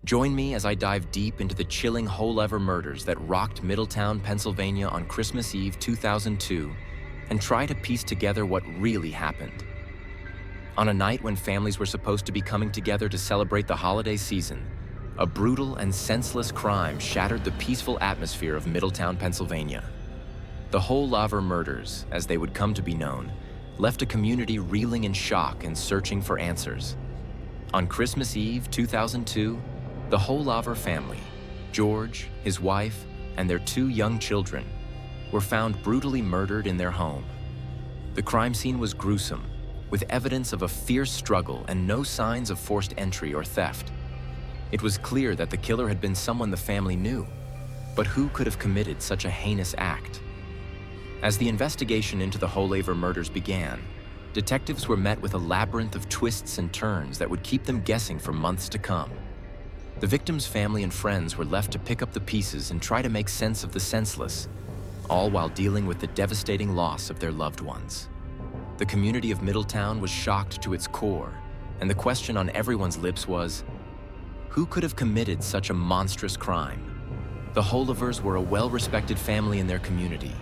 Join me as I dive deep into the chilling Wholaver murders that rocked Middletown, Pennsylvania on Christmas Eve 2002 and try to piece together what really happened. On a night when families were supposed to be coming together to celebrate the holiday season, a brutal and senseless crime shattered the peaceful atmosphere of Middletown, Pennsylvania. The Wholaver murders, as they would come to be known, left a community reeling in shock and searching for answers. On Christmas Eve 2002, the Wholaver family, George, his wife, and their 2 young children, were found brutally murdered in their home. The crime scene was gruesome, with evidence of a fierce struggle and no signs of forced entry or theft. It was clear that the killer had been someone the family knew, but who could have committed such a heinous act? As the investigation into the Wholaver murders began, detectives were met with a labyrinth of twists and turns that would keep them guessing for months to come. The victims' family and friends were left to pick up the pieces and try to make sense of the senseless, all while dealing with the devastating loss of their loved ones. The community of Middletown was shocked to its core, and the question on everyone's lips was, who could have committed such a monstrous crime? The Wholavers were a well-respected family in their community,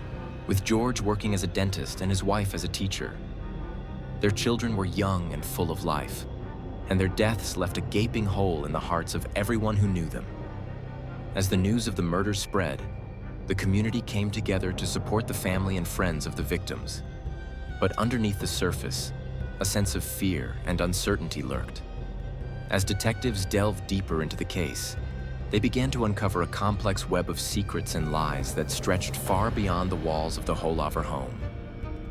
with George working as a dentist and his wife as a teacher. Their children were young and full of life, and their deaths left a gaping hole in the hearts of everyone who knew them. As the news of the murders spread, the community came together to support the family and friends of the victims. But underneath the surface, a sense of fear and uncertainty lurked. As detectives delved deeper into the case, they began to uncover a complex web of secrets and lies that stretched far beyond the walls of the Wholaver home.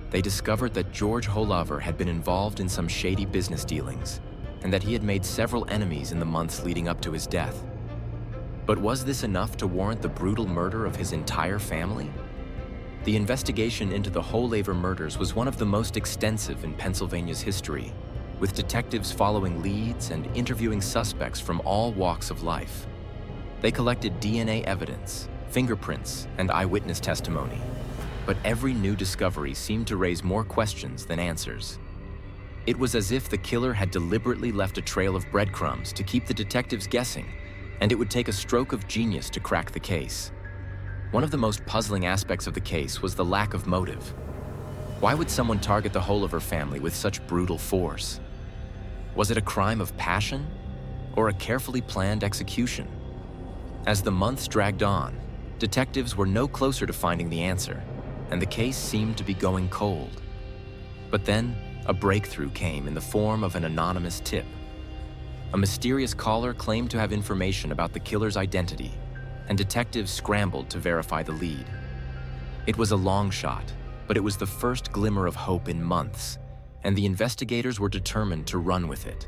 They discovered that George Wholaver had been involved in some shady business dealings, and that he had made several enemies in the months leading up to his death. But was this enough to warrant the brutal murder of his entire family? The investigation into the Wholaver murders was one of the most extensive in Pennsylvania's history, with detectives following leads and interviewing suspects from all walks of life. They collected DNA evidence, fingerprints, and eyewitness testimony, but every new discovery seemed to raise more questions than answers. It was as if the killer had deliberately left a trail of breadcrumbs to keep the detectives guessing, and it would take a stroke of genius to crack the case. One of the most puzzling aspects of the case was the lack of motive. Why would someone target the Wholaver family with such brutal force? Was it a crime of passion, or a carefully planned execution? As the months dragged on, detectives were no closer to finding the answer, and the case seemed to be going cold. But then, a breakthrough came in the form of an anonymous tip. A mysterious caller claimed to have information about the killer's identity, and detectives scrambled to verify the lead. It was a long shot, but it was the first glimmer of hope in months, and the investigators were determined to run with it.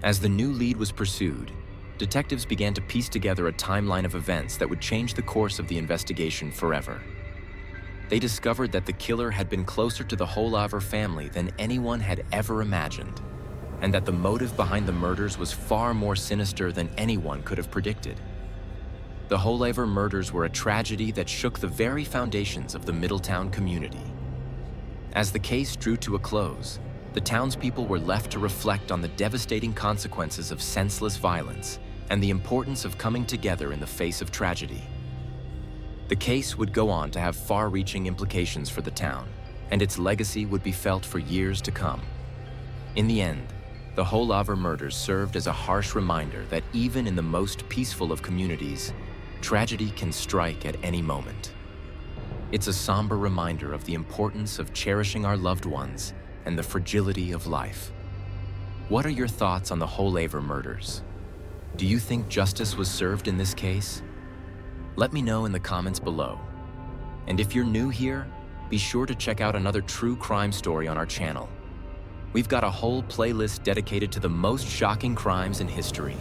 As the new lead was pursued, detectives began to piece together a timeline of events that would change the course of the investigation forever. They discovered that the killer had been closer to the Wholaver family than anyone had ever imagined, and that the motive behind the murders was far more sinister than anyone could have predicted. The Wholaver murders were a tragedy that shook the very foundations of the Middletown community. As the case drew to a close, the townspeople were left to reflect on the devastating consequences of senseless violence and the importance of coming together in the face of tragedy. The case would go on to have far-reaching implications for the town, and its legacy would be felt for years to come. In the end, the Wholaver murders served as a harsh reminder that even in the most peaceful of communities, tragedy can strike at any moment. It's a somber reminder of the importance of cherishing our loved ones and the fragility of life. What are your thoughts on the Wholaver murders? Do you think justice was served in this case? Let me know in the comments below. And if you're new here, be sure to check out another true crime story on our channel. We've got a whole playlist dedicated to the most shocking crimes in history.